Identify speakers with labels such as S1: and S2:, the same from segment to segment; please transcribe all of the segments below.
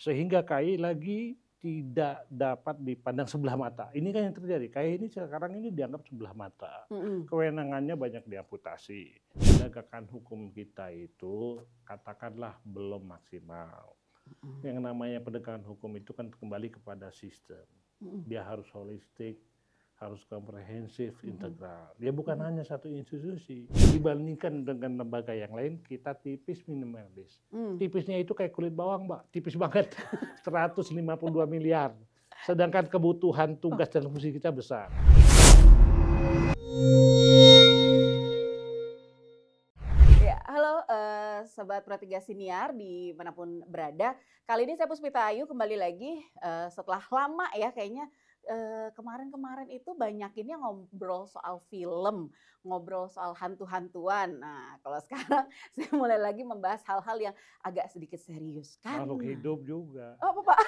S1: Sehingga KAI lagi tidak dapat dipandang sebelah mata. Ini kan yang terjadi. KAI ini sekarang ini dianggap sebelah mata. Kewenangannya banyak diamputasi. Penegakan hukum kita itu katakanlah belum maksimal. Yang namanya penegakan hukum itu kan kembali kepada sistem. Dia harus holistik, harus komprehensif, integral. Dia bukan hanya satu institusi. Dibandingkan dengan lembaga yang lain, kita tipis minimalis. Tipisnya itu kayak kulit bawang, Mbak. Tipis banget. 152 miliar. Sedangkan kebutuhan tugas dan fungsi kita besar.
S2: Ya, halo Sobat Pro 3 Siniar dimanapun berada. Kali ini saya Puspita Ayu kembali lagi setelah lama ya kayaknya. Kemarin-kemarin itu banyakinnya ngobrol soal film, ngobrol soal hantu-hantuan. Nah, kalau sekarang saya mulai lagi membahas hal-hal yang agak sedikit serius.
S1: Makhluk hidup juga.
S2: Oh, apa Pak?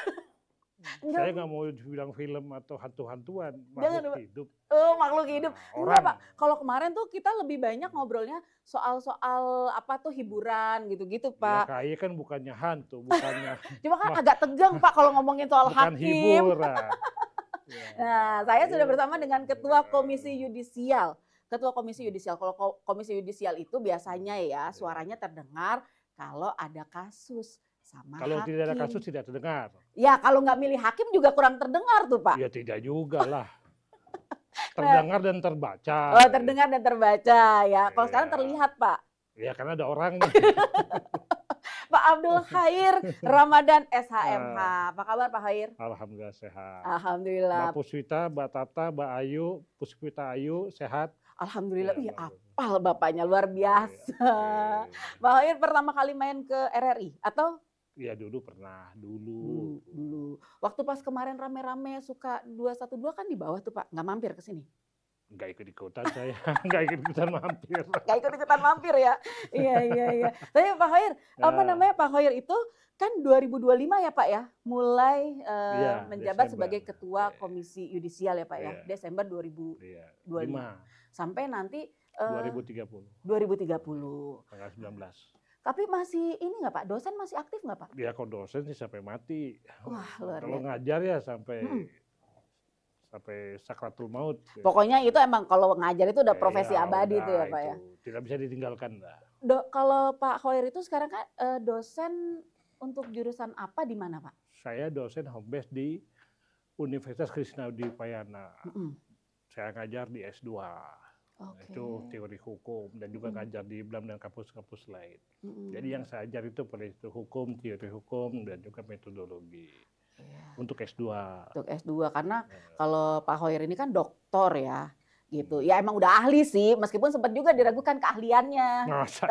S1: Saya nggak mau bilang film atau hantu-hantuan,
S2: Jangan,
S1: makhluk hidup.
S2: Oh, makhluk hidup.
S1: Nah,
S2: Enggak,
S1: orang.
S2: Pak. Kalau kemarin tuh kita lebih banyak ngobrolnya soal apa tuh hiburan gitu-gitu,
S1: Ya,
S2: Pak.
S1: KAI kan bukannya hantu, bukannya
S2: Cuma kan agak tegang, Pak, kalau ngomongin soal
S1: bukan
S2: hakim.
S1: hiburan. Ya,
S2: Nah, saya sudah bersama dengan Ketua
S1: ya.
S2: Komisi Yudisial. Ketua Komisi Yudisial. Kalau Komisi Yudisial itu biasanya ya suaranya terdengar kalau ada kasus sama
S1: Kalau
S2: hakim.
S1: tidak ada kasus tidak terdengar.
S2: Ya, kalau nggak milih hakim juga kurang terdengar tuh, Pak.
S1: Ya tidak juga lah. Terdengar dan terbaca.
S2: Oh, terdengar dan terbaca ya. Kalau sekarang
S1: Ya.
S2: terlihat, Pak.
S1: Ya karena ada orangnya.
S2: Pak Abdul Khair Ramadan SHMH. Apa kabar Pak Khair?
S1: Alhamdulillah sehat.
S2: Alhamdulillah.
S1: Mbak Puspita, Mbak Tata, Mbak Ayu, Puspita Ayu sehat.
S2: Alhamdulillah.
S1: Ya,
S2: Ih, apal bapaknya luar biasa.
S1: Ya,
S2: Pak Khair pertama kali main ke RRI atau?
S1: ya dulu pernah, dulu.
S2: Dulu. Waktu pas kemarin rame-rame suka 212 kan di bawah tuh Pak, nggak mampir ke sini.
S1: Nggak ikut-ikutan saya, nggak ikut-ikutan mampir.
S2: Nggak ikut-ikutan mampir ya. Iya. Tapi Pak Khair, apa namanya Pak Khair itu kan 2025 ya Pak ya, mulai
S1: Iya,
S2: menjabat
S1: Desember.
S2: sebagai Ketua
S1: Iya.
S2: Komisi Yudisial ya Pak ya,
S1: Iya.
S2: Desember 2025.
S1: 5,
S2: Sampai nanti
S1: 2030,
S2: 2030.
S1: tanggal 19.
S2: Tapi masih ini nggak Pak, dosen masih aktif nggak Pak?
S1: Ya kalau dosen sih sampai mati.
S2: Wah, luar
S1: Kalau
S2: biasa.
S1: ngajar ya sampai sakratul maut.
S2: Pokoknya itu emang kalau ngajar itu udah profesi
S1: Ya,
S2: abadi
S1: udah,
S2: tuh ya Pak ya.
S1: itu tidak bisa ditinggalkan lah.
S2: Kalau Pak Khair itu sekarang kan dosen untuk jurusan apa di mana Pak?
S1: Saya dosen home base di Universitas Krisnadipayana. Saya ngajar di S2.
S2: Oke.
S1: Itu teori hukum dan juga ngajar di BLAM dan kampus-kampus lain. Jadi yang saya ajar itu penelitian hukum, teori hukum, dan juga metodologi.
S2: Iya.
S1: Untuk S2.
S2: Untuk S2 karena kalau Pak Khair ini kan doktor ya gitu. Ya emang udah ahli sih meskipun sempat juga diragukan keahliannya.
S1: Masa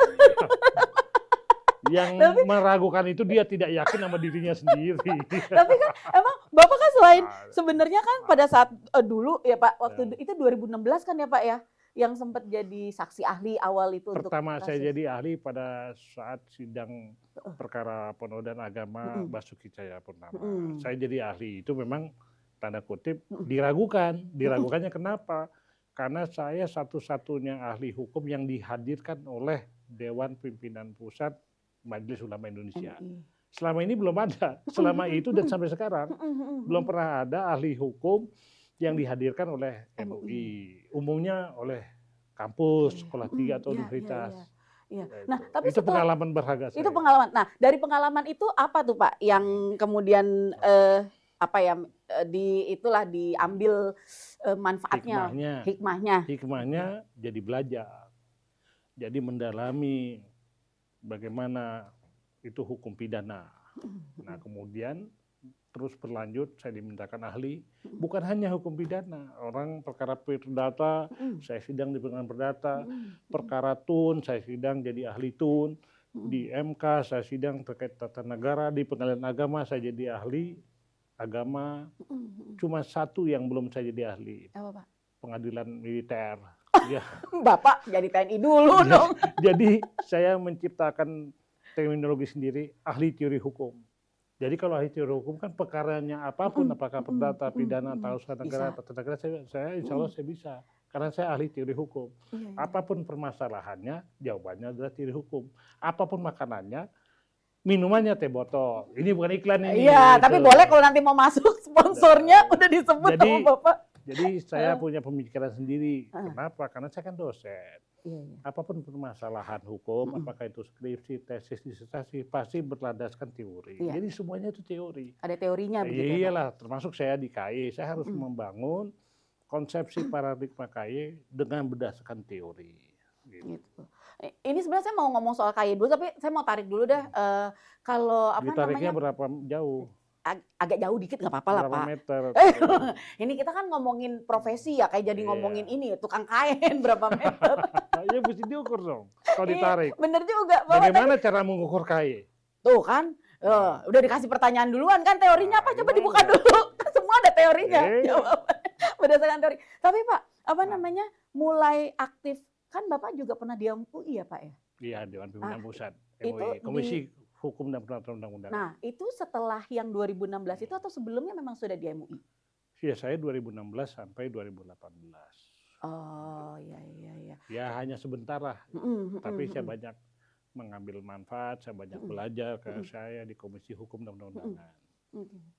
S1: yang meragukan itu dia tidak yakin sama dirinya sendiri.
S2: Tapi kan emang Bapak kan selain sebenarnya kan pada saat dulu ya Pak, waktu itu 2016 kan ya Pak ya, yang sempat jadi saksi ahli awal itu
S1: Pertama
S2: untuk
S1: saya
S2: kasus.
S1: jadi ahli pada saat sidang perkara penodaan agama Basuki Cahayapurnama. Saya jadi ahli itu memang tanda kutip diragukan. Diragukannya kenapa? Karena saya satu-satunya ahli hukum yang dihadirkan oleh Dewan Pimpinan Pusat Majelis Ulama Indonesia. Selama ini belum ada. Selama itu dan sampai sekarang belum pernah ada ahli hukum yang dihadirkan oleh MUI. Umumnya oleh kampus, sekolah tinggi atau universitas.
S2: Iya.
S1: Ya,
S2: Nah, tapi
S1: itu pengalaman berharga saya.
S2: itu pengalaman. Nah, dari pengalaman itu apa tuh Pak yang kemudian diambil manfaatnya, hikmahnya
S1: jadi belajar. Jadi mendalami bagaimana itu hukum pidana. Nah, kemudian terus berlanjut saya dimintakan ahli bukan hanya hukum pidana, orang perkara perdata saya sidang di pengadilan perdata, perkara tun saya sidang jadi ahli tun, di MK saya sidang terkait tata negara, di pengadilan agama saya jadi ahli agama. Cuma satu yang belum saya jadi ahli.
S2: Apa Pak?
S1: Pengadilan militer. Ya.
S2: Bapak jadi TNI dulu dong.
S1: Jadi saya menciptakan terminologi sendiri, ahli teori hukum. Jadi kalau ahli teori hukum kan perkaranya apapun, apakah perdata, pidana, tata negara, saya insya Allah saya bisa. Karena saya ahli teori hukum. Apapun permasalahannya, jawabannya adalah teori hukum. Apapun makanannya, Minumannya teh botol. Ini bukan iklan ini.
S2: Iya,
S1: gitu.
S2: tapi boleh kalau nanti mau masuk sponsornya udah disebut
S1: Jadi,
S2: sama Bapak.
S1: Jadi saya punya pemikiran sendiri. Kenapa? Karena saya kan dosen.
S2: Iya.
S1: Apapun permasalahan hukum, apakah itu skripsi, tesis, disertasi, pasti berlandaskan teori.
S2: Iya.
S1: Jadi semuanya itu teori.
S2: Ada teorinya begitu ya, Pak?
S1: Iyalah, termasuk saya di KAI. Saya harus membangun konsepsi paradigma KAI dengan berdasarkan teori.
S2: Gitu. Ini sebenarnya saya mau ngomong soal KAI dulu, tapi saya mau tarik dulu dah. Kalau apa
S1: Ditariknya
S2: namanya?
S1: berapa jauh?
S2: Agak jauh dikit nggak apa-apa lah,
S1: Berapa
S2: Pak.
S1: meter?
S2: Ini kita kan ngomongin profesi ya, kayak jadi ngomongin ini tukang kain berapa meter.
S1: Ya mesti diukur dong kalau ditarik.
S2: Bener juga.
S1: Bagaimana cara mengukur KAI?
S2: Tuh kan, udah dikasih pertanyaan duluan kan, teorinya apa? Coba dibuka dulu. Semua ada teorinya. Jawabannya berdasarkan teori. Tapi Pak, apa namanya, mulai aktif, kan Bapak juga pernah di UI ya Pak ya?
S1: Iya, Dewan Pimpinan Pusat,
S2: itu
S1: MUI, Komisi Hukum dan Peraturan Undang-Undang.
S2: Nah, itu setelah yang 2016 itu atau sebelumnya memang sudah di MUI?
S1: Iya, saya 2016 sampai 2018.
S2: Oh, iya.
S1: Ya hanya sebentar lah, tapi saya banyak mengambil manfaat, saya banyak belajar karena saya di Komisi Hukum dan Undang-Undangan.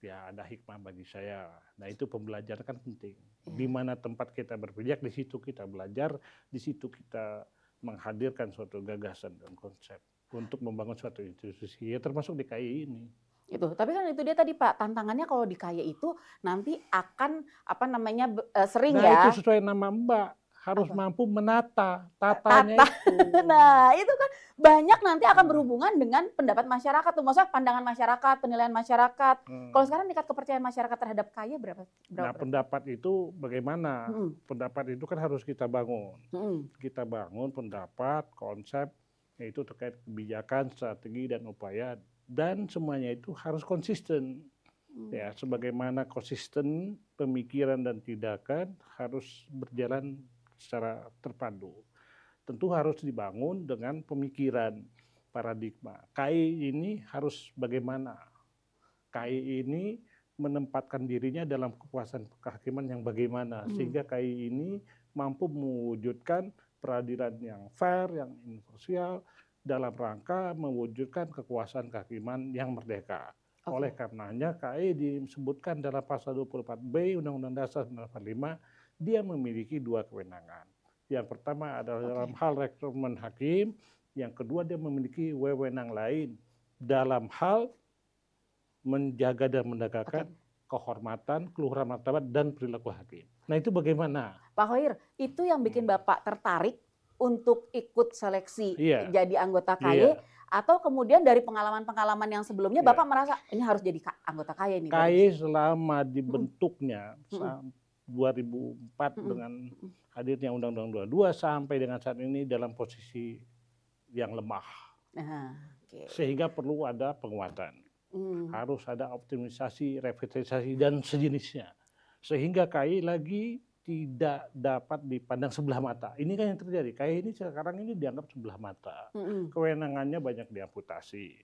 S1: Ya ada hikmah bagi saya. Nah itu pembelajaran kan penting. Di mana tempat kita berpijak, di situ kita belajar, di situ kita menghadirkan suatu gagasan dan konsep untuk membangun suatu institusi, ya termasuk di KAI ini.
S2: Itu, tapi kan itu dia tadi Pak, tantangannya kalau di KAI itu nanti akan apa namanya sering
S1: nah,
S2: ya.
S1: Nah itu sesuai nama Mbak, harus mampu menata, tatanya itu.
S2: Nah itu kan banyak nanti akan berhubungan dengan pendapat masyarakat tuh, maksudnya pandangan masyarakat, penilaian masyarakat. Kalau sekarang tingkat kepercayaan masyarakat terhadap KAI berapa?
S1: Nah pendapat itu bagaimana? Pendapat itu kan harus kita bangun. Kita bangun pendapat, konsep, yaitu terkait kebijakan, strategi, dan upaya. Dan semuanya itu harus konsisten. Ya, sebagaimana konsisten pemikiran dan tindakan harus berjalan secara terpadu. Tentu harus dibangun dengan pemikiran paradigma. KAI ini harus bagaimana? KAI ini menempatkan dirinya dalam kekuasaan kehakiman yang bagaimana, sehingga KAI ini mampu mewujudkan peradilan yang fair, yang imparsial, dalam rangka mewujudkan kekuasaan kehakiman yang merdeka. Oleh karenanya KAI disebutkan dalam pasal 24B Undang-Undang Dasar 1945, dia memiliki dua kewenangan. Yang pertama adalah dalam hal rekrutmen hakim, yang kedua dia memiliki wewenang lain dalam hal menjaga dan menegakkan kehormatan, keluhuran martabat, dan perilaku hakim. Nah itu bagaimana?
S2: Pak Khoir, itu yang bikin Bapak tertarik untuk ikut seleksi jadi anggota KAI, atau kemudian dari pengalaman-pengalaman yang sebelumnya Bapak merasa ini harus jadi anggota KAI ini?
S1: KAI selama dibentuknya 2004 dengan hadirnya Undang-Undang 22 sampai dengan saat ini dalam posisi yang lemah. Sehingga perlu ada penguatan. Harus ada optimisasi, revitalisasi, dan sejenisnya. Sehingga KAI lagi tidak dapat dipandang sebelah mata. Ini kan yang terjadi. KAI ini sekarang ini dianggap sebelah mata. Kewenangannya banyak diamputasi.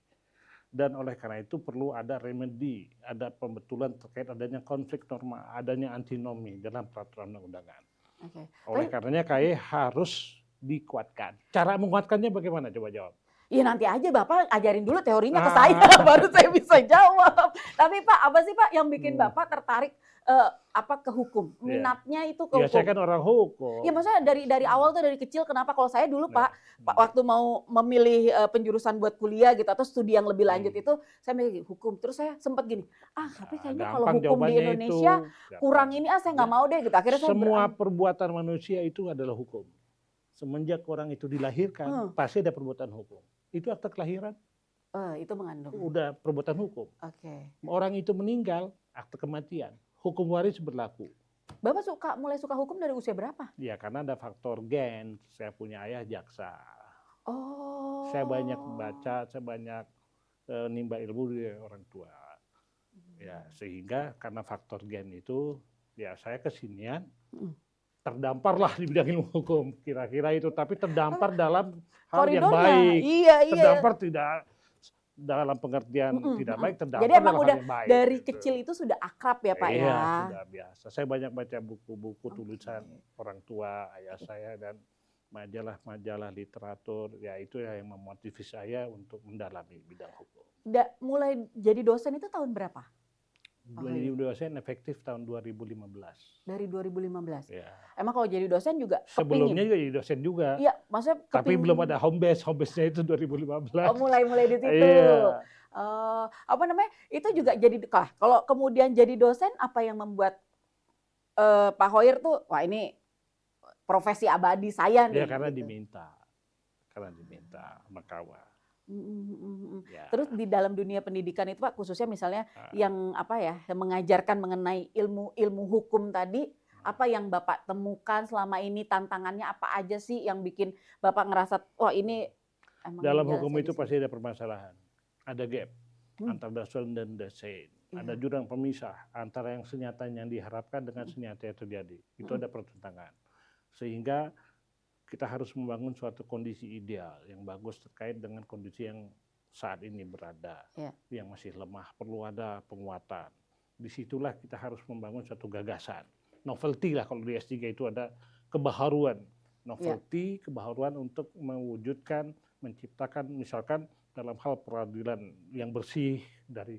S1: Dan oleh karena itu perlu ada remedi, ada pembetulan terkait adanya konflik norma, adanya antinomi dalam peraturan undang-undangan. Oleh karenanya KAI harus dikuatkan. Cara menguatkannya bagaimana? Coba jawab.
S2: Iya nanti aja Bapak ajarin dulu teorinya ke saya, baru saya bisa jawab. Tapi Pak, apa sih Pak yang bikin Bapak tertarik ke hukum? Minatnya itu ke hukum.
S1: Ya saya kan orang hukum.
S2: Ya maksudnya dari awal tuh dari kecil, kenapa? Kalau saya dulu Pak, waktu mau memilih penjurusan buat kuliah gitu atau studi yang lebih lanjut itu, saya milih hukum. Terus saya sempat gini, tapi kayaknya kalau hukum di Indonesia kurang ini, saya nggak mau deh gitu. Akhirnya
S1: semua perbuatan manusia itu adalah hukum. Semenjak orang itu dilahirkan, pasti ada perbuatan hukum. Itu akte kelahiran.
S2: Itu mengandung.
S1: Udah perbuatan hukum. Orang itu meninggal, akte kematian. Hukum waris berlaku.
S2: Bapak mulai suka hukum dari usia berapa?
S1: Ya karena ada faktor gen. Saya punya ayah jaksa. Saya banyak baca, saya banyak nimba ilmu dari orang tua. Ya sehingga karena faktor gen itu, ya saya kesinian. Terdamparlah di bidang ilmu hukum, kira-kira itu. Tapi terdampar dalam hal yang baik. Terdampar tidak dalam pengertian tidak baik, terdampar.
S2: Jadi emang udah dari kecil itu sudah akrab ya Pak ya?
S1: Iya, sudah biasa. Saya banyak baca buku-buku tulisan orang tua, ayah saya, dan majalah-majalah literatur, ya itu yang memotivasi saya untuk mendalami bidang hukum.
S2: Mulai jadi dosen itu tahun berapa?
S1: Jadi dosen efektif tahun 2015.
S2: Dari 2015.
S1: Ya.
S2: Emang kalau jadi dosen juga
S1: Sebelumnya
S2: kepingin?
S1: juga jadi dosen juga.
S2: Iya, maksudnya
S1: Tapi
S2: kepingin.
S1: belum ada home base-nya itu 2015.
S2: Oh, mulai di situ.
S1: Iya.
S2: Apa namanya? Itu juga jadi kalau kemudian jadi dosen, apa yang membuat Pak Khoir tuh, wah ini profesi abadi saya nih.
S1: Ya karena
S2: gitu.
S1: diminta sama kawan. Ya.
S2: Terus di dalam dunia pendidikan itu Pak, khususnya misalnya yang yang mengajarkan mengenai ilmu hukum tadi, apa yang Bapak temukan selama ini, tantangannya apa aja sih yang bikin Bapak ngerasa, wah ini emang
S1: dalam
S2: jalan
S1: hukum
S2: saya
S1: itu
S2: di sini.
S1: pasti ada permasalahan, ada gap antara dosen dan dosen, ada jurang pemisah antara yang senyatanya yang diharapkan dengan senyata yang terjadi. Itu ada pertentangan, sehingga kita harus membangun suatu kondisi ideal yang bagus terkait dengan kondisi yang saat ini berada, yang masih lemah, perlu ada penguatan. Disitulah kita harus membangun suatu gagasan, novelty lah kalau di S3 itu ada kebaharuan, novelty, kebaharuan untuk mewujudkan, menciptakan misalkan dalam hal peradilan yang bersih dari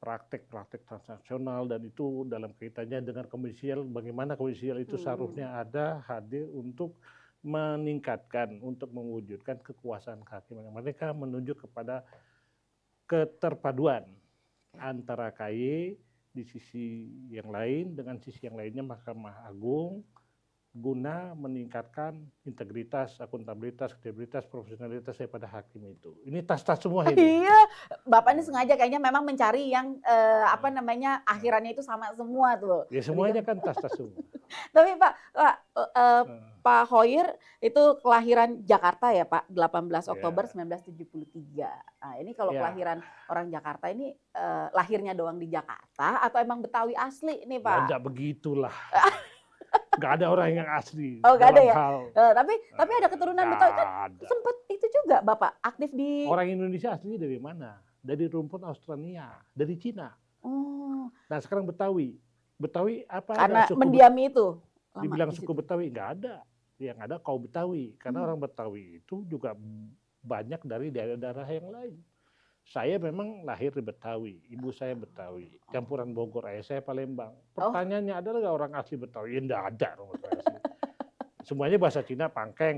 S1: praktek-praktek transaksional, dan itu dalam kaitannya dengan komersial, bagaimana komersial itu seharusnya ada, hadir untuk meningkatkan, untuk mewujudkan kekuasaan kehakiman. Mereka menuju kepada keterpaduan antara KY di sisi yang lain dengan sisi yang lainnya Mahkamah Agung, guna meningkatkan integritas, akuntabilitas, kredibilitas, profesionalitas daripada hakim itu. Ini tas-tas semua ini.
S2: Iya, Bapak ini sengaja kayaknya memang mencari yang akhirannya itu sama semua tuh.
S1: Ya semuanya kan tas-tas semua.
S2: Tapi Pak Khoir itu kelahiran Jakarta ya Pak, 18 Oktober 1973. Nah ini kalau kelahiran orang Jakarta ini lahirnya doang di Jakarta atau emang Betawi asli nih Pak?
S1: Tidak begitulah. Gak ada orang yang asli.
S2: Oh gak ada ya? Tapi ada keturunan Betawi kan sempat itu juga Bapak aktif di...
S1: Orang Indonesia aslinya dari mana? Dari rumput Australia, dari Cina.
S2: Oh.
S1: Nah sekarang Betawi. Betawi apa?
S2: Karena mendiami itu?
S1: Dibilang suku Betawi, nggak ada. Yang ada kaum Betawi. Karena orang Betawi itu juga banyak dari daerah-daerah yang lain. Saya memang lahir di Betawi, ibu saya Betawi, campuran Bogor, ayah saya Palembang. Pertanyaannya adalah nggak orang asli Betawi? Ya nggak ada orang asli. Semuanya bahasa Cina, pangkeng,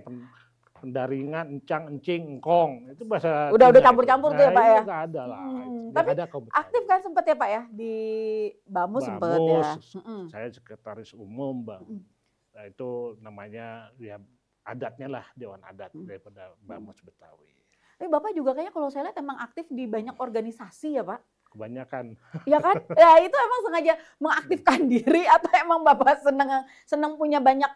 S1: pendaringan, encang, encing, engkong. Itu bahasa
S2: udah campur-campur tuh ya Pak ya?
S1: Nggak ada lah.
S2: Tapi
S1: ada
S2: aktif kan sempat ya Pak ya? Di Bamus sempat ya?
S1: Saya sekretaris umum Bang. Nah itu namanya ya adatnya lah, Dewan Adat daripada Bamus Betawi.
S2: Tapi Bapak juga kayaknya kalau saya lihat emang aktif di banyak organisasi ya Pak?
S1: Kebanyakan.
S2: Ya kan? Ya itu emang sengaja mengaktifkan diri atau emang Bapak senang punya banyak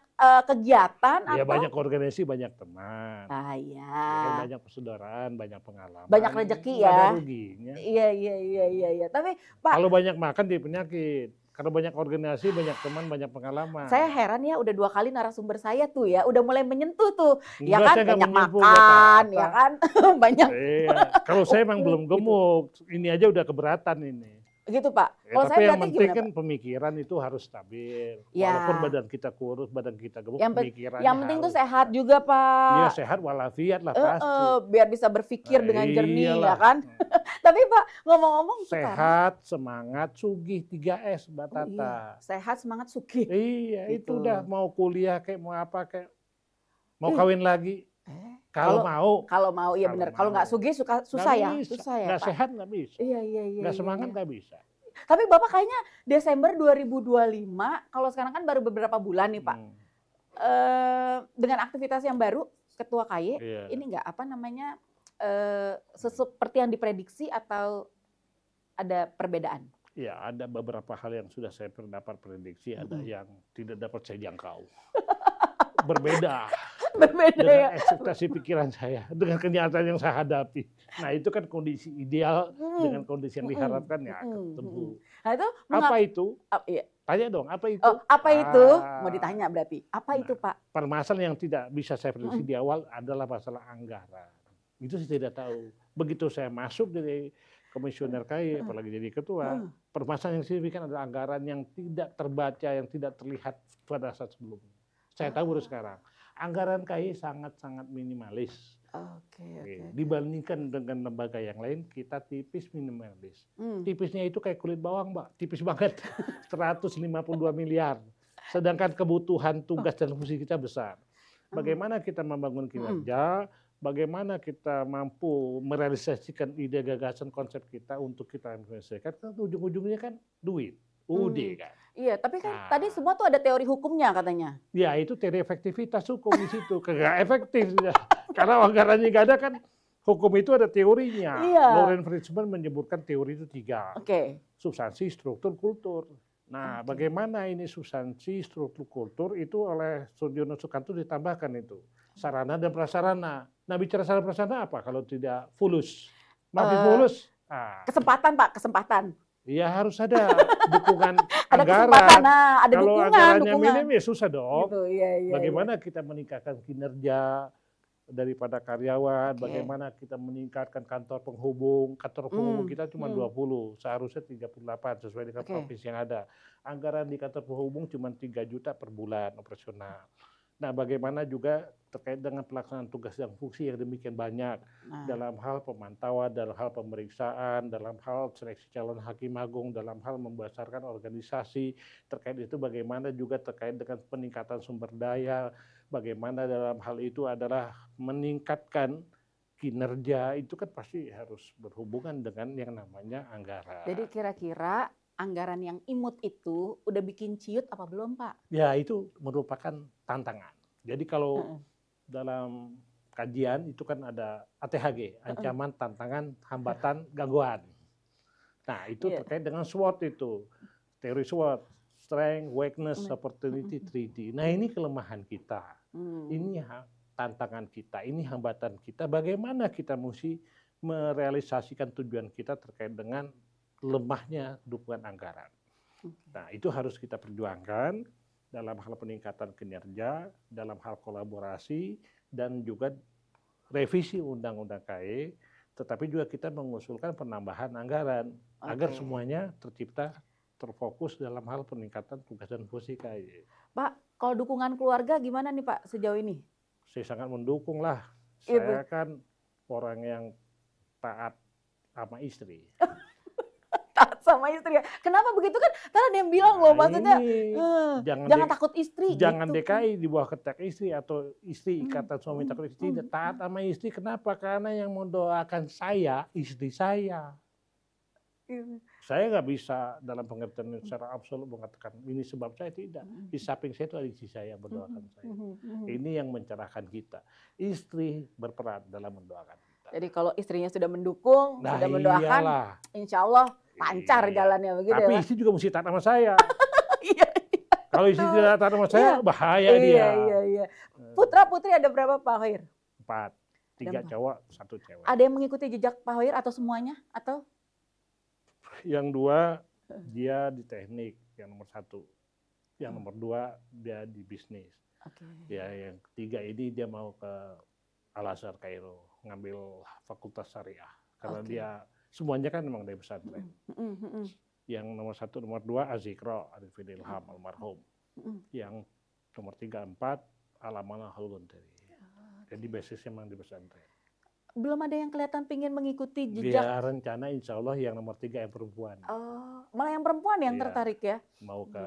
S2: kegiatan?
S1: Ya
S2: atau?
S1: banyak organisasi, banyak teman.
S2: Iya.
S1: Ya, banyak persaudaraan, banyak pengalaman.
S2: Banyak rezeki ya.
S1: Ada ruginya.
S2: Iya. Tapi Pak.
S1: Kalau banyak makan jadi penyakit. Kalau banyak organisasi, banyak teman, banyak pengalaman.
S2: Saya heran ya udah 2 kali narasumber saya tuh ya, udah mulai menyentuh tuh. Ya
S1: Enggak,
S2: kan banyak makan, ya kan banyak.
S1: Iya. Kalau saya emang belum gemuk, ini aja udah keberatan ini.
S2: Gitu Pak.
S1: Ya,
S2: Kalau
S1: tapi
S2: saya
S1: yang
S2: berarti
S1: penting
S2: gimana
S1: kan
S2: Pak?
S1: pemikiran itu harus stabil.
S2: Ya.
S1: Walaupun badan kita kurus, badan kita gemuk, pemikirannya
S2: yang penting
S1: harus.
S2: tuh sehat juga Pak.
S1: Iya sehat walafiat lah pasti.
S2: Biar bisa berpikir dengan jernih
S1: iyalah.
S2: ya kan. Tapi Pak ngomong-ngomong
S1: sehat, semangat, sugih 3S Mbak Tata.
S2: Iya. Sehat, semangat, sugih.
S1: Iya
S2: Gitu.
S1: itu udah mau kuliah kayak mau apa kayak mau kawin lagi. Kalau mau
S2: iya benar. Kalau nggak sugih susah ya. Susah ya
S1: nggak
S2: Pak.
S1: sehat nggak bisa.
S2: Iya.
S1: Nggak semangat nggak bisa.
S2: Tapi Bapak kayaknya Desember 2025, kalau sekarang kan baru beberapa bulan nih Pak. Dengan aktivitas yang baru, Ketua KY, ini nggak seperti yang diprediksi atau ada perbedaan?
S1: Ya ada beberapa hal yang sudah saya dapat prediksi, ada yang tidak dapat saya jangkau. Berbeda dengan
S2: ya.
S1: ekspektasi pikiran saya, dengan kenyataan yang saya hadapi. Nah itu kan kondisi ideal dengan kondisi yang diharapkan ya ketemu.
S2: Nah itu
S1: apa itu?
S2: Iya.
S1: Tanya dong, apa itu?
S2: Oh, apa itu? Mau ditanya berarti. Apa itu Pak?
S1: Permasalahan yang tidak bisa saya prediksi di awal adalah masalah anggaran. Itu saya tidak tahu. Begitu saya masuk dari komisioner KY, apalagi jadi ketua, permasalahan yang signifikan adalah anggaran yang tidak terbaca, yang tidak terlihat pada saat sebelumnya. Saya tahu baru sekarang. Anggaran KAI sangat-sangat minimalis.
S2: Oke.
S1: Dibandingkan dengan lembaga yang lain, kita tipis minimalis. Tipisnya itu kayak kulit bawang, Mbak. Tipis banget. 152 miliar. Sedangkan kebutuhan tugas dan fungsi kita besar. Bagaimana kita membangun kinerja, bagaimana kita mampu merealisasikan ide, gagasan, konsep kita untuk kita implementasikan, kan ujung-ujungnya kan duit. UUD kan.
S2: Iya, tapi kan tadi semua tuh ada teori hukumnya katanya.
S1: Ya itu teori efektivitas hukum di situ. Kagak efektif. Karena anggarannya nggak ada kan. Hukum itu ada teorinya.
S2: Iya.
S1: Lawrence Friedman menyebutkan teori itu 3.
S2: Oke.
S1: Substansi, struktur, kultur. Nah, bagaimana ini substansi, struktur, kultur itu oleh Sudiono Sukanto ditambahkan itu. Sarana dan prasarana. Nah, bicara sarana prasarana apa kalau tidak fulus? Makin fulus.
S2: Kesempatan Pak, kesempatan.
S1: Ya harus ada dukungan
S2: Ada
S1: anggaran.
S2: kesempatan, ada
S1: Kalau
S2: dukungan.
S1: anggarannya minim ya susah dong.
S2: Gitu, iya.
S1: Bagaimana kita meningkatkan kinerja daripada karyawan, bagaimana kita meningkatkan kantor penghubung. Kantor penghubung kita cuma 20, seharusnya 38 sesuai dengan provinsi yang ada. Anggaran di kantor penghubung cuma 3 juta per bulan operasional. Nah, bagaimana juga terkait dengan pelaksanaan tugas dan fungsi yang demikian banyak dalam hal pemantauan, dalam hal pemeriksaan, dalam hal seleksi calon hakim agung, dalam hal membesarkan organisasi, terkait itu bagaimana juga terkait dengan peningkatan sumber daya, bagaimana dalam hal itu adalah meningkatkan kinerja, itu kan pasti harus berhubungan dengan yang namanya anggaran.
S2: Jadi kira-kira anggaran yang imut itu udah bikin ciut apa belum Pak?
S1: Ya itu merupakan tantangan. Jadi kalau dalam kajian itu kan ada ATHG, ancaman, tantangan, hambatan, gangguan. Nah itu terkait dengan SWOT itu, teori SWOT, strength, weakness, opportunity, threat. Nah ini kelemahan kita, ini tantangan kita, ini hambatan kita. Bagaimana kita mesti merealisasikan tujuan kita terkait dengan lemahnya dukungan anggaran. Nah, itu harus kita perjuangkan dalam hal peningkatan kinerja, dalam hal kolaborasi, dan juga revisi Undang-Undang KAI, tetapi juga kita mengusulkan penambahan anggaran agar semuanya tercipta, terfokus dalam hal peningkatan tugas dan fungsi KAI.
S2: Pak, kalau dukungan keluarga gimana nih Pak sejauh ini?
S1: Saya sangat mendukung lah. Saya kan orang yang taat sama istri.
S2: Taat sama istri ya. Kenapa begitu kan? Karena ada yang bilang loh, maksudnya jangan takut istri.
S1: Jangan
S2: gitu.
S1: DKI di bawah ketak istri atau istri ikatan suami takut istri. Taat sama istri. Kenapa? Karena yang mendoakan saya, istri saya. Saya nggak bisa dalam pengertian secara absolut mengatakan ini sebab saya, tidak. Di samping saya itu ada istri saya mendoakan saya. Ini yang mencerahkan kita. Istri berperan dalam mendoakan kita.
S2: Jadi kalau istrinya sudah mendukung, sudah mendoakan, insya Allah lancar jalannya begitu.
S1: Tapi istri juga mesti taat sama saya.
S2: Iya.
S1: Kalau istri tidak taat sama saya, bahaya dia.
S2: Iya. Putra putri ada berapa Pak Hoir?
S1: 4, 3 cowok, 1 cewek.
S2: Ada yang mengikuti jejak Pak Hoir atau semuanya? Atau?
S1: Yang 2 dia di teknik, yang nomor 1. Yang nomor 2 dia di bisnis. Ya, yang ketiga ini dia mau ke Al-Azhar Kairo, ngambil fakultas syariah. Karena dia semuanya kan memang dari pesantren. Yang nomor 1, nomor 2 Azikro, Arifin Ilham almarhum. Yang nomor 3, 4 Al-Amanah Al-Ghantari. Jadi basisnya memang di pesantren.
S2: Belum ada yang kelihatan pingin mengikuti jejak.
S1: Dia rencana insya Allah yang nomor 3 yang perempuan.
S2: Malah yang perempuan yang tertarik ya?
S1: Mau ke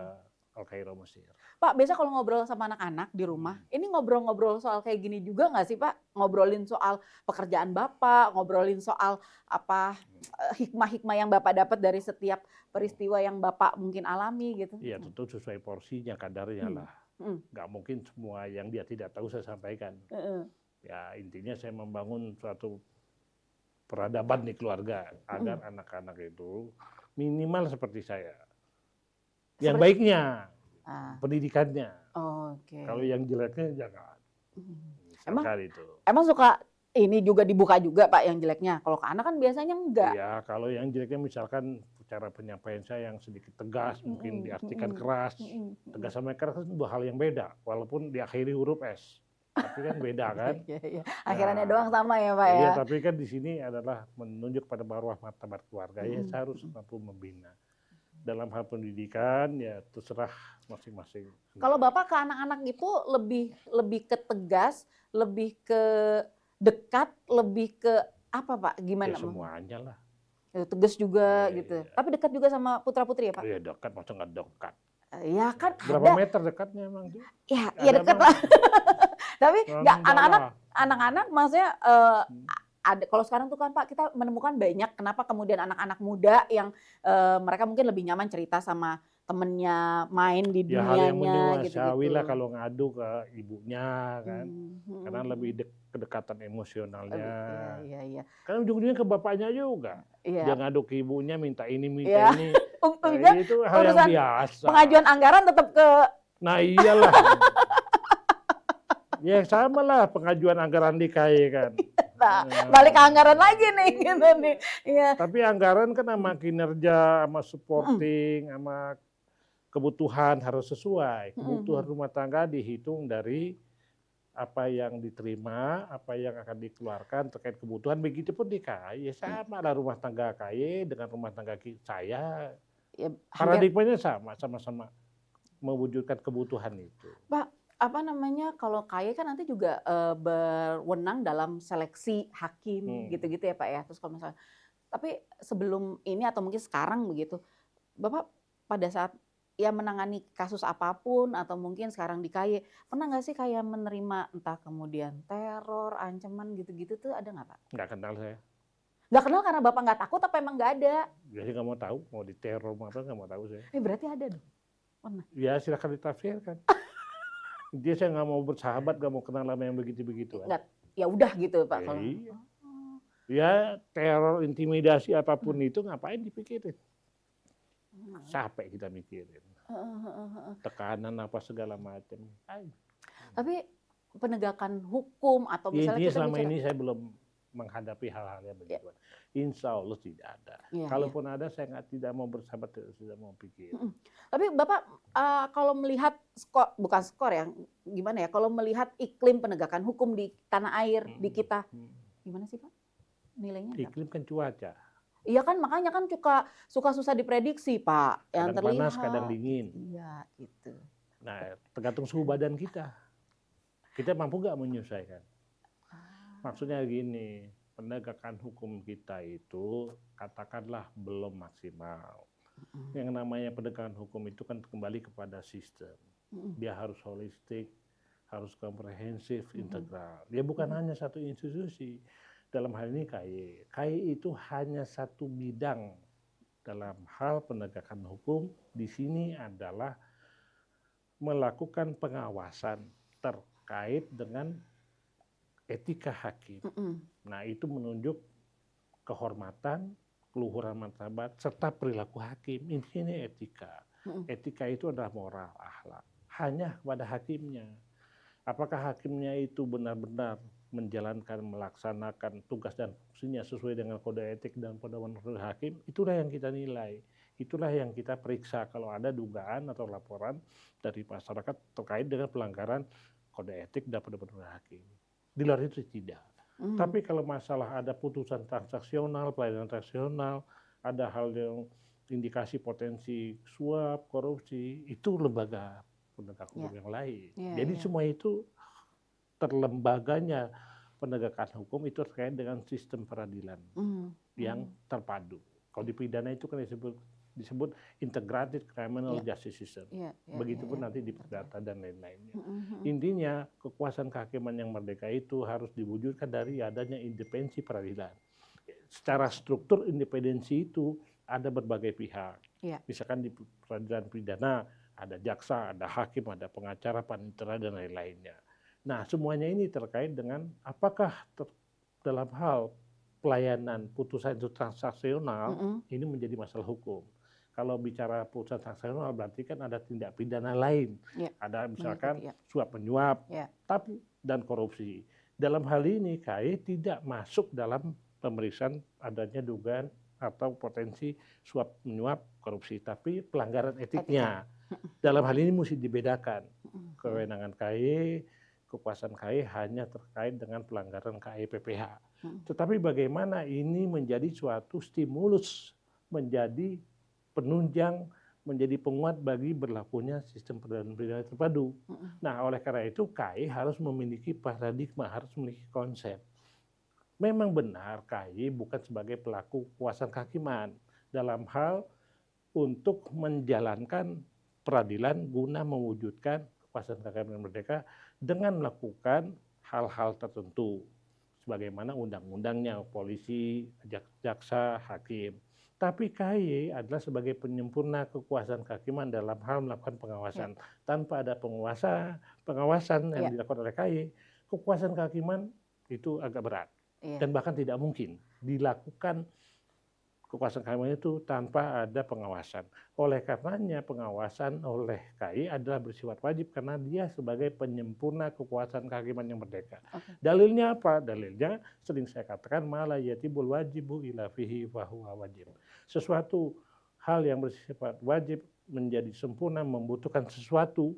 S1: Al-Kairo Mesir.
S2: Pak, biasa kalau ngobrol sama anak-anak di rumah, ini ngobrol-ngobrol soal kayak gini juga nggak sih Pak? Ngobrolin soal pekerjaan Bapak, ngobrolin soal apa hikmah-hikmah yang Bapak dapat dari setiap peristiwa yang Bapak mungkin alami gitu.
S1: Iya, tentu sesuai porsinya, kadarnya lah. Nggak mungkin semua yang dia tidak tahu saya sampaikan. Ya intinya saya membangun suatu peradaban di keluarga agar anak-anak itu minimal seperti saya. Yang baiknya, pendidikannya. Kalau yang jeleknya jangan.
S2: Emang suka ini juga dibuka juga Pak yang jeleknya? Kalau ke anak kan biasanya enggak.
S1: Ya kalau yang jeleknya misalkan cara penyampaian saya yang sedikit tegas, mungkin diartikan keras. Tegas sama keras itu dua hal yang beda, walaupun diakhiri huruf S. Tapi kan beda kan?
S2: Akhirannya doang sama ya Pak ya?
S1: Iya, tapi kan di sini adalah menunjuk pada marwah martabat keluarga. Ya saya harus mampu membina. dalam hal pendidikan ya terserah masing-masing.
S2: Kalau Bapak ke anak-anak itu lebih ke tegas, lebih ke dekat, lebih ke apa Pak?
S1: Ya
S2: Gimana?
S1: semuanya lah.
S2: Tegas juga
S1: Iya,
S2: gitu.
S1: iya.
S2: Tapi dekat juga sama putra-putri ya Pak?
S1: Ya dekat, masa nggak dekat.
S2: Ya kan
S1: Berapa
S2: ada.
S1: meter dekatnya emang tuh?
S2: Ya
S1: Ada
S2: dekat
S1: bang?
S2: lah. Tapi nggak
S1: Enggak lah.
S2: anak-anak maksudnya
S1: Hmm.
S2: ada kalau sekarang tuh kan Pak kita menemukan banyak kenapa kemudian anak-anak muda yang mereka mungkin lebih nyaman cerita sama temennya, main di
S1: Ya hal yang
S2: dunianya
S1: manusiawi
S2: gitu-gitu.
S1: lah kalau ngadu ke ibunya kan. Karena
S2: Hmm.
S1: lebih kedekatan emosionalnya.
S2: Iya.
S1: Kan ujung-ujungnya ke bapaknya juga. Dia
S2: Iya.
S1: ngadu ke ibunya minta ini, minta
S2: Iya.
S1: ini.
S2: Ujungnya
S1: Nah, itu hal yang
S2: urusan
S1: biasa.
S2: pengajuan anggaran tetap ke
S1: Nah iyalah. Ya sama lah pengajuan anggaran di KAI kan.
S2: balik ke anggaran lagi nih gitu nih. Iya.
S1: Tapi anggaran kan sama kinerja, sama supporting, sama kebutuhan harus sesuai. Kebutuhan rumah tangga dihitung dari apa yang diterima, apa yang akan dikeluarkan terkait kebutuhan. Begitupun di KAI, ya sama lah rumah tangga KAI dengan rumah tangga saya.
S2: Ya,
S1: Paradigmanya sama-sama mewujudkan kebutuhan itu.
S2: Pak, apa namanya kalau KAI kan nanti juga berwenang dalam seleksi hakim gitu-gitu ya Pak ya. Terus kalau misalnya, tapi sebelum ini atau mungkin sekarang begitu, Bapak pada saat ya menangani kasus apapun atau mungkin sekarang di KAI, pernah nggak sih kayak menerima entah kemudian teror, ancaman gitu-gitu tuh ada nggak Pak?
S1: Nggak kenal saya.
S2: Nggak kenal karena Bapak nggak takut apa emang nggak ada?
S1: Jadi nggak mau tahu, mau diteror apa nggak mau tahu saya.
S2: Berarti ada dong? Pernah?
S1: Ya silakan ditafsirkan. Dia saya nggak mau bersahabat, nggak mau kenal sama yang begitu-begitu.
S2: Nggak, ya udah gitu Pak. Kalau
S1: Iya. Ya teror, intimidasi apapun itu ngapain dipikirin? Capek kita mikirin. Tekanan apa segala macam.
S2: Tapi penegakan hukum atau misalnya
S1: Intinya
S2: kita
S1: selama
S2: bicara,
S1: ini saya belum menghadapi hal-hal yang begitu. Insya Allah tidak ada.
S2: Iya,
S1: Kalaupun ada saya tidak mau bersahabat, tidak mau pikir.
S2: Tapi Bapak kalau melihat bukan skor ya, gimana ya? Kalau melihat iklim penegakan hukum di tanah air di kita, gimana sih Pak? Nilainya?
S1: Iklim kan cuaca.
S2: Iya kan makanya kan suka susah diprediksi Pak. Yang
S1: Kadang
S2: terlihat.
S1: panas, kadang dingin.
S2: Iya gitu.
S1: Nah tergantung suhu badan kita. Kita mampu nggak menyesuaikan? Maksudnya gini, penegakan hukum kita itu katakanlah belum maksimal. Yang namanya penegakan hukum itu kan kembali kepada sistem. Dia harus holistik, harus komprehensif, integral. Dia bukan hanya satu institusi. Dalam hal ini KAI. KAI itu hanya satu bidang dalam hal penegakan hukum. Di sini adalah melakukan pengawasan terkait dengan etika hakim. Nah itu menunjuk kehormatan, keluhuran martabat, serta perilaku hakim. Intinya etika. Etika itu adalah moral, akhlak. Hanya kepada hakimnya. Apakah hakimnya itu benar-benar menjalankan, melaksanakan tugas dan fungsinya sesuai dengan kode etik dan pedoman hakim, itulah yang kita nilai. Itulah yang kita periksa kalau ada dugaan atau laporan dari masyarakat terkait dengan pelanggaran kode etik dan pedoman hakim. Di luar itu tidak. Tapi kalau masalah ada putusan transaksional, pelayanan transaksional, ada hal yang indikasi potensi suap, korupsi, itu lembaga penegak hukum yang lain. Jadi semua itu terlembaganya penegakan hukum itu terkait dengan sistem peradilan yang terpadu. Kalau di pidana itu kan disebut integrated criminal justice system. Begitupun nanti di perdata dan lain-lainnya. Intinya kekuasaan kehakiman yang merdeka itu harus diwujudkan dari adanya independensi peradilan. Secara struktur independensi itu ada berbagai pihak. Misalkan di peradilan pidana ada jaksa, ada hakim, ada pengacara, panitera dan lain-lainnya. Nah semuanya ini terkait dengan apakah dalam hal pelayanan putusan itu transaksional ini menjadi masalah hukum. Kalau bicara putusan transaksional berarti kan ada tindak pidana lain. Ada misalkan suap menyuap tapi dan korupsi. Dalam hal ini KAI tidak masuk dalam pemeriksaan adanya dugaan atau potensi suap menyuap korupsi, tapi pelanggaran etiknya. Dalam hal ini mesti dibedakan. Kewenangan KAI, kekuasaan KAI hanya terkait dengan pelanggaran KAI PPH. Tetapi bagaimana ini menjadi suatu stimulus menjadi penunjang, menjadi penguat bagi berlakunya sistem peradilan pidana terpadu. Nah, oleh karena itu KAI harus memiliki paradigma, harus memiliki konsep. Memang benar KAI bukan sebagai pelaku kekuasaan kehakiman dalam hal untuk menjalankan peradilan guna mewujudkan kekuasaan kehakiman merdeka dengan melakukan hal-hal tertentu sebagaimana undang-undangnya, polisi, jaksa, hakim. Tapi KAI adalah sebagai penyempurna kekuasaan kehakiman dalam hal melakukan pengawasan. Tanpa ada pengawasan yang dilakukan oleh KAI, kekuasaan kehakiman itu agak berat. Dan bahkan tidak mungkin dilakukan kekuasaan kehakiman itu tanpa ada pengawasan. Oleh karenanya pengawasan oleh KAI adalah bersifat wajib karena dia sebagai penyempurna kekuasaan kehakiman yang merdeka. Dalilnya apa? Dalilnya sering saya katakan mala yatibul wajibu ila fihi fahuwa wajib. Sesuatu hal yang bersifat wajib menjadi sempurna membutuhkan sesuatu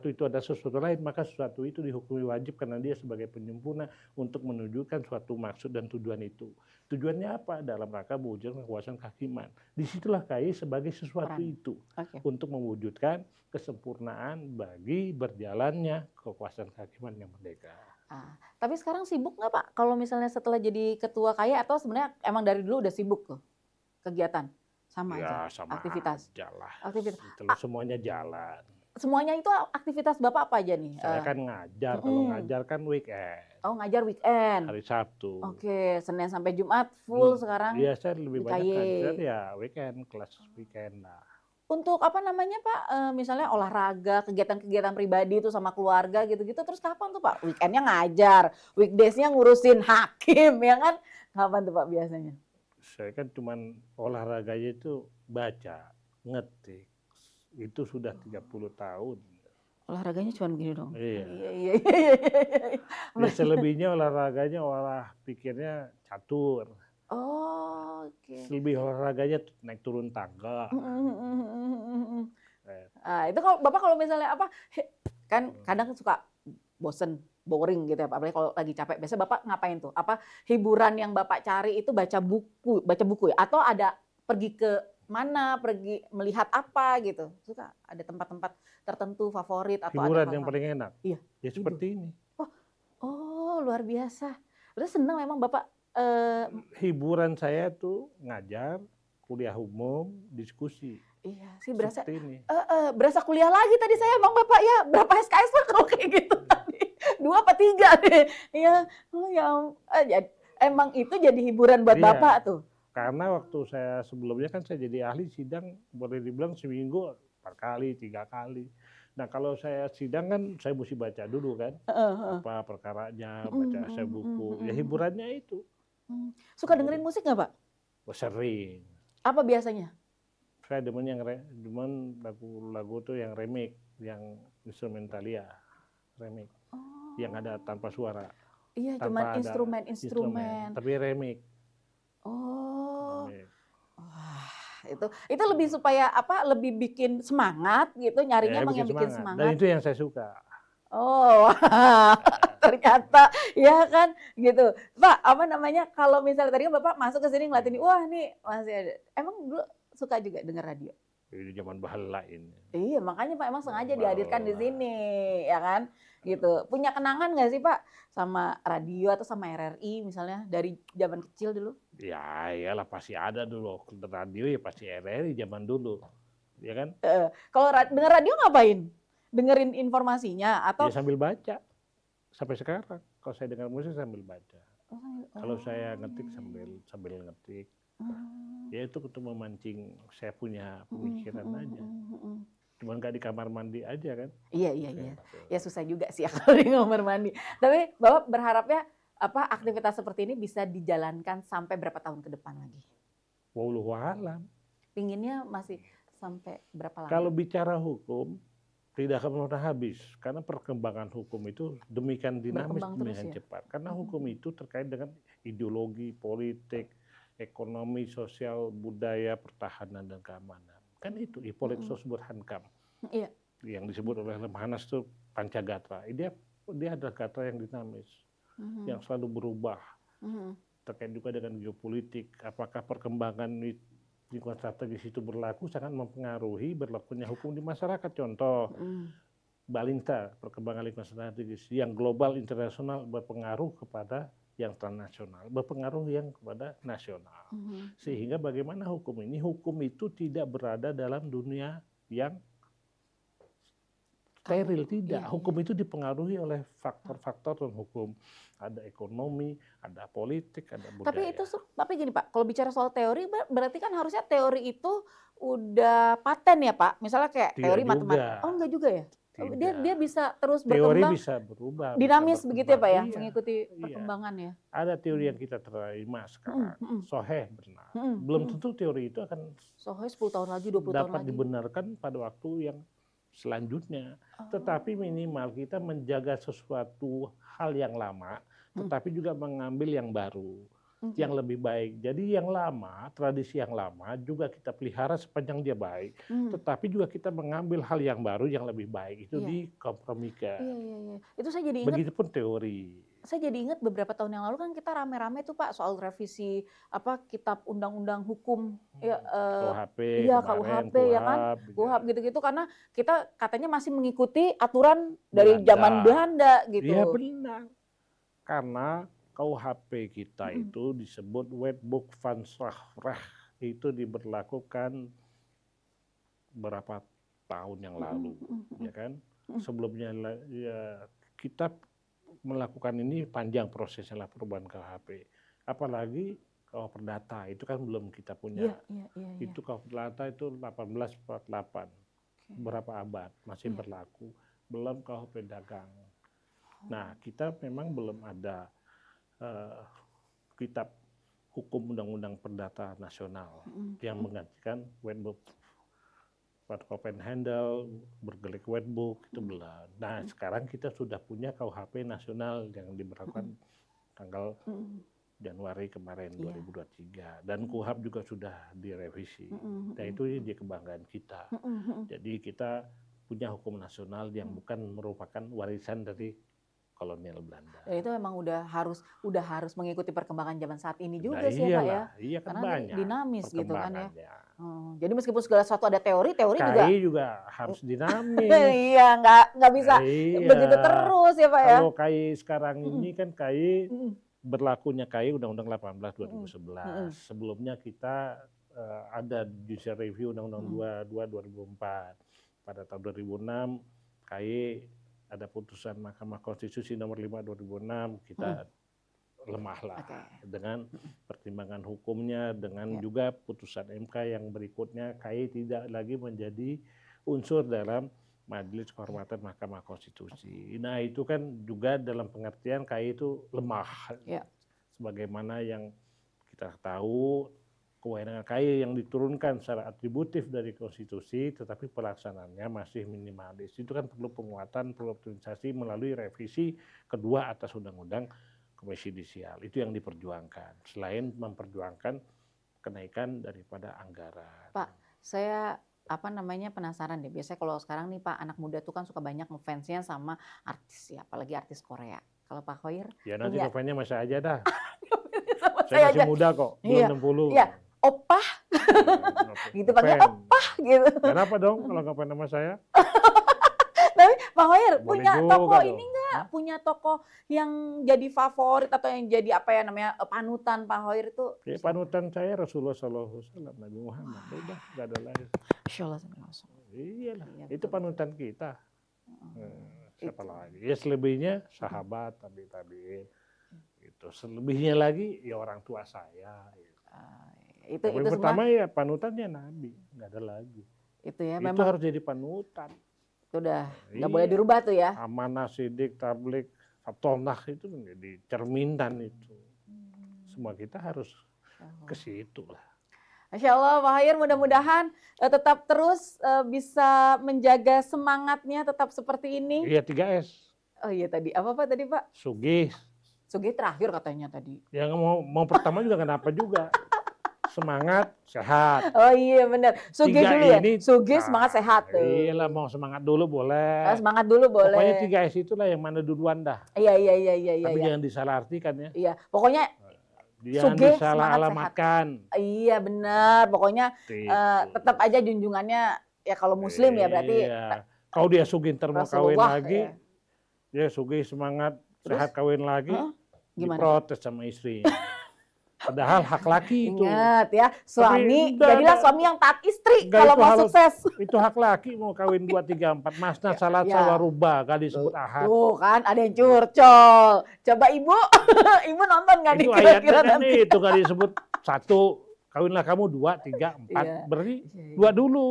S1: itu ada sesuatu lain, maka sesuatu itu dihukumi wajib karena dia sebagai penyempurna untuk menunjukkan suatu maksud dan tujuan itu. Tujuannya apa? Dalam rangka mewujudkan kekuasaan kehakiman. Disitulah KAI sebagai sesuatu itu untuk mewujudkan kesempurnaan bagi berjalannya kekuasaan kehakiman yang merdeka.
S2: Tapi sekarang sibuk nggak Pak? Kalau misalnya setelah jadi ketua KAI atau sebenarnya emang dari dulu udah sibuk tuh kegiatan? Sama aja
S1: sama
S2: aktivitas.
S1: Aja lah.
S2: Aktivitas.
S1: Semuanya jalan.
S2: Semuanya itu aktivitas Bapak apa aja nih?
S1: Saya kan ngajar, kalau ngajar kan weekend.
S2: Oh, ngajar weekend.
S1: Hari Sabtu.
S2: Oke, Senin sampai Jumat full sekarang.
S1: Iya, saya lebih banyak ngajar ya weekend, kelas weekend lah.
S2: Untuk apa namanya Pak, misalnya olahraga, kegiatan-kegiatan pribadi itu sama keluarga gitu-gitu, terus kapan tuh Pak? Weekendnya ngajar, weekdays-nya ngurusin hakim, ya kan? Kapan tuh Pak biasanya?
S1: Saya kan cuman olahraganya itu baca, ngetik. Itu sudah 30 tahun.
S2: Olahraganya cuma begini dong?
S1: Iya.
S2: Iya.
S1: Selebihnya olahraganya pikirnya catur.
S2: Oh, oke.
S1: Lebih olahraganya naik turun tangga.
S2: Itu kalau Bapak kalau misalnya kan kadang suka bosen, boring gitu ya Pak, apalagi kalau lagi capek. Biasanya Bapak ngapain tuh? Apa hiburan yang Bapak cari itu baca buku ya? Atau ada pergi ke mana, pergi melihat apa gitu? Suka ada tempat-tempat tertentu favorit atau
S1: hiburan
S2: ada
S1: yang paling enak?
S2: Iya.
S1: Ya seperti ini.
S2: Oh, luar biasa. Terus senang memang Bapak
S1: hiburan saya tuh ngajar, kuliah umum, diskusi.
S2: Iya sih berasa.
S1: Berasa
S2: kuliah lagi tadi saya Bang Bapak ya. Berapa SKS Pak kalau kayak gitu tadi? 2 apa 3 deh. Iya. Oh ya emang itu jadi hiburan buat Bapak tuh.
S1: Karena waktu saya sebelumnya kan saya jadi ahli sidang boleh dibilang seminggu 4 kali, 3 kali. Nah kalau saya sidang kan saya mesti baca dulu kan, apa perkaranya, baca saya buku. Ya hiburannya itu.
S2: Suka dengerin musik nggak Pak?
S1: Sering.
S2: Apa biasanya?
S1: Saya demen lagu-lagu tuh yang remake, yang instrumentalia, remake, yang ada tanpa suara.
S2: Iya, cuma instrumen.
S1: Tapi remake.
S2: Oh, wah itu lebih supaya lebih bikin semangat gitu, nyarinya emang yang bikin semangat.
S1: Dan itu yang saya suka.
S2: Oh, ternyata ya kan gitu. Pak, apa namanya kalau misalnya tadi Bapak masuk ke sini ngeliatin, wah nih masih ada. Emang dulu suka juga denger radio?
S1: Ini zaman bahala ini.
S2: Iya, makanya Pak emang sengaja dihadirkan di sini, ya kan? Gitu. Punya kenangan nggak sih Pak sama radio atau sama RRI misalnya dari zaman kecil dulu?
S1: Ya, iyalah pasti ada dulu. Radio ya pasti RRI zaman dulu, ya kan?
S2: Kalau denger radio ngapain? Dengerin informasinya atau?
S1: Ya sambil baca. Sampai sekarang, kalau saya dengar musik sambil baca. Kalau saya ngetik sambil ngetik. Ya itu untuk memancing saya punya pemikiran aja. Cuman nggak di kamar mandi aja kan?
S2: Iya. Ya susah juga sih ya kalau di kamar mandi. Tapi Bapak berharapnya aktivitas seperti ini bisa dijalankan sampai berapa tahun ke depan lagi?
S1: Wallahu a'lam.
S2: Pinginnya masih sampai berapa lama?
S1: Kalau bicara hukum tidak akan pernah habis karena perkembangan hukum itu demikian dinamis, demikian cepat. Karena hukum itu terkait dengan ideologi, politik, ekonomi, sosial, budaya, pertahanan dan keamanan. Kan itu politik hankam.
S2: Iya.
S1: Yang disebut oleh Lemhanas itu Pancagatra. Dia adalah gatra yang dinamis, yang selalu berubah. Terkait juga dengan geopolitik, apakah perkembangan lingkungan strategis itu berlaku sangat mempengaruhi berlakunya hukum di masyarakat. Contoh, Balinta, perkembangan lingkungan strategis, yang global internasional berpengaruh kepada yang transnasional, berpengaruh yang kepada nasional. Sehingga bagaimana hukum ini? Hukum itu tidak berada dalam dunia yang steril, tidak. Hukum itu dipengaruhi oleh faktor-faktor non hukum. Ada ekonomi, ada politik, ada budaya.
S2: Tapi gini Pak, kalau bicara soal teori, berarti kan harusnya teori itu udah paten ya Pak? Misalnya kayak teori matematika. Oh enggak juga ya? Dia bisa terus
S1: teori
S2: berkembang.
S1: bisa berubah.
S2: Dinamis
S1: bisa
S2: begitu ya Pak ya?
S1: Iya,
S2: mengikuti perkembangan ya?
S1: Ada teori yang kita terima sekarang. Soheh benar. Belum tentu teori itu akan
S2: Soheh 10 tahun lagi, 20 tahun lagi.
S1: dapat dibenarkan pada waktu yang selanjutnya. Tetapi minimal kita menjaga sesuatu hal yang lama, tetapi juga mengambil yang baru, yang lebih baik. Jadi yang lama, tradisi yang lama juga kita pelihara sepanjang dia baik, tetapi juga kita mengambil hal yang baru yang lebih baik. Itu dikompromikan.
S2: Iya. Itu saya jadi ingat.
S1: Begitupun teori.
S2: Saya jadi ingat beberapa tahun yang lalu kan kita rame-rame tuh Pak soal revisi kitab undang-undang hukum
S1: KUHP,
S2: ya kan, KUHP gitu-gitu karena kita katanya masih mengikuti aturan dari zaman Belanda gitu.
S1: Iya benar. Karena KUHP kita itu disebut Wetboek van Strafrecht, itu diberlakukan berapa tahun yang lalu, ya kan? Sebelumnya ya kita melakukan ini panjang prosesnya lah perubahan KUHP. Apalagi KUHP Perdata itu kan belum kita punya. Itu KUHP Perdata itu 1848. Berapa abad masih berlaku. Belum KUHP Dagang. Nah, kita memang belum ada kitab hukum undang-undang perdata nasional yang menggantikan Wetboek Copenhagen, Burgerlijk Wetboek itu belum. Nah sekarang kita sudah punya KUHP nasional yang diberlakukan tanggal Januari kemarin 2023 dan KUHP juga sudah direvisi. Nah itu jadi kebanggaan kita. Jadi kita punya hukum nasional yang bukan merupakan warisan dari kolonial Belanda.
S2: Dan itu memang udah harus mengikuti perkembangan zaman saat ini juga sih
S1: ya
S2: Pak ya.
S1: Iya kan
S2: karena
S1: banyak
S2: dinamis gitu kan ya. Jadi meskipun
S1: segala
S2: segala sesuatu ada teori
S1: juga harus dinamis.
S2: Iya, nggak bisa begitu terus ya Pak ya.
S1: Kalau KAI sekarang ini kan KAI berlakunya KAI Undang-Undang 18 2011. Sebelumnya kita ada judicial review Undang-Undang 22 2004. Pada tahun 2006 KAI ada putusan Mahkamah Konstitusi nomor 5 2006, kita lemahlah dengan pertimbangan hukumnya, dengan juga putusan MK yang berikutnya, KAI tidak lagi menjadi unsur dalam Majelis Kehormatan Mahkamah Konstitusi. Nah itu kan juga dalam pengertian KAI itu lemah. Sebagaimana yang kita tahu, kewenangan KAI yang diturunkan secara atributif dari konstitusi, tetapi pelaksanaannya masih minimalis. Itu kan perlu penguatan, perlu optimisasi melalui revisi kedua atas Undang-Undang Komisi Yudisial. Itu yang diperjuangkan. Selain memperjuangkan kenaikan daripada anggaran.
S2: Pak, saya penasaran deh. Biasanya kalau sekarang nih Pak, anak muda tuh kan suka banyak ngefansnya sama artis ya, apalagi artis Korea. Kalau Pak Khoir?
S1: Ya nanti ngefansnya masih aja dah.
S2: Saya
S1: masih muda kok, belum 60.
S2: Iya. Opah, gitu panggil opah gitu.
S1: Kenapa dong kalau nggak nama saya?
S2: Tapi Pak Khoir punya toko
S1: dong.
S2: ini nggak? Punya toko yang jadi favorit atau yang jadi panutan Pak Khoir itu?
S1: Ya, panutan saya Rasulullah SAW, Nabi Muhammad. Udah, nggak ada lain. Iyalah, itu panutan kita. Siapa lagi? Ya selebihnya sahabat, tabiin. Itu selebihnya lagi ya orang tua saya.
S2: Itu
S1: pertama ya panutannya Nabi, nggak ada lagi.
S2: Itu ya,
S1: itu harus jadi panutan.
S2: Itu udah nggak boleh dirubah tuh ya.
S1: Amanah, sidik, tablik, fatonah itu menjadi cerminan itu. Semua kita harus ke situ lah.
S2: Masya Allah Pak Khoir, mudah-mudahan tetap terus bisa menjaga semangatnya tetap seperti ini.
S1: Iya 3S.
S2: Oh iya tadi apa Pak tadi Pak?
S1: Sugih
S2: terakhir katanya tadi.
S1: Ya mau pertama juga kenapa juga. Semangat, sehat.
S2: Oh iya benar. Sugih dulu ya. Sugih semangat sehat tuh.
S1: Iyalah mau semangat dulu boleh.
S2: Semangat dulu boleh.
S1: Pokoknya 3S itulah yang mana duluan dah.
S2: Iya.
S1: Tapi jangan disalahartikan ya.
S2: Iya, pokoknya
S1: Jangan
S2: sugih,
S1: disalah
S2: semangat, sehat.
S1: alamatkan.
S2: Iya benar, pokoknya
S1: Gitu.
S2: tetap aja junjungannya ya kalau muslim ya berarti
S1: Iya. Kalau dia sugih ntar mau kawin
S2: Rasulullah
S1: lagi,
S2: ya.
S1: dia sugih semangat,
S2: Terus?
S1: sehat kawin lagi,
S2: Gimana?
S1: diprotes sama istrinya. Padahal hak laki itu.
S2: Ingat ya, suami
S1: enggak,
S2: jadilah
S1: enggak.
S2: suami yang taat istri
S1: Enggak,
S2: kalau
S1: itu
S2: mau
S1: harus-
S2: sukses.
S1: Itu hak laki mau kawin 2, 3, 4. Masna salat
S2: ya.
S1: sawaruba, gak disebut ahad.
S2: Tuh kan ada yang curcol. Coba ibu, ibu nonton nggak nih
S1: Itu
S2: kira-kira
S1: ayatnya kan
S2: nanti?
S1: itu gak disebut 1, kawinlah kamu 2, 3, 4.
S2: Iya.
S1: Berarti
S2: Iya,
S1: 2 dulu.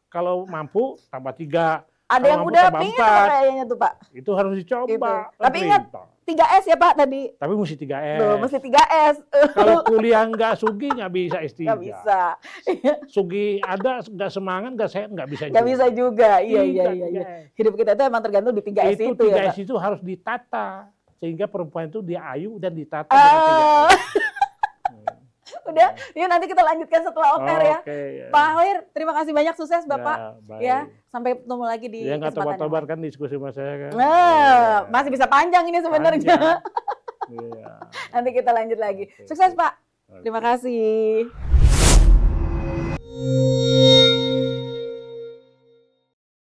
S1: Kalau mampu tambah 3.
S2: Ada
S1: Kalau
S2: yang
S1: mampu
S2: udah
S1: tambah
S2: pingin
S1: 4.
S2: apa kayaknya tuh Pak?
S1: Itu harus dicoba.
S2: Gitu.
S1: kan
S2: Tapi ingat,
S1: perintah.
S2: 3S ya Pak tadi.
S1: Tapi mesti 3S.
S2: Tuh, mesti 3S.
S1: Kalau kuliah nggak sugi nggak bisa S3.
S2: Nggak bisa.
S1: Sugi ada nggak semangat nggak sehat nggak bisa.
S2: Nggak bisa juga. Iya, iya,
S1: Tidak,
S2: iya. Iya.
S1: 3S.
S2: Hidup kita itu emang tergantung di 3S
S1: Itu
S2: itu ya
S1: 3S
S2: Pak.
S1: itu harus ditata sehingga perempuan itu dia ayu dan ditata dengan 3S.
S2: Udah, yuk nanti kita lanjutkan setelah oper ya.
S1: Oke, ya.
S2: Pak Hawir, terima kasih banyak, sukses Bapak.
S1: Ya, baik.
S2: Ya, sampai ketemu lagi di
S1: Dia nggak
S2: kesempatan yang
S1: tobat-tobat
S2: lain.
S1: kan diskusi sama saya kan.
S2: Nah,
S1: Iya.
S2: masih bisa panjang ini sebenarnya.
S1: Panjang. Iya.
S2: Nanti kita lanjut lagi.
S1: Oke,
S2: Sukses
S1: oke.
S2: Pak.
S1: Oke.
S2: Terima kasih.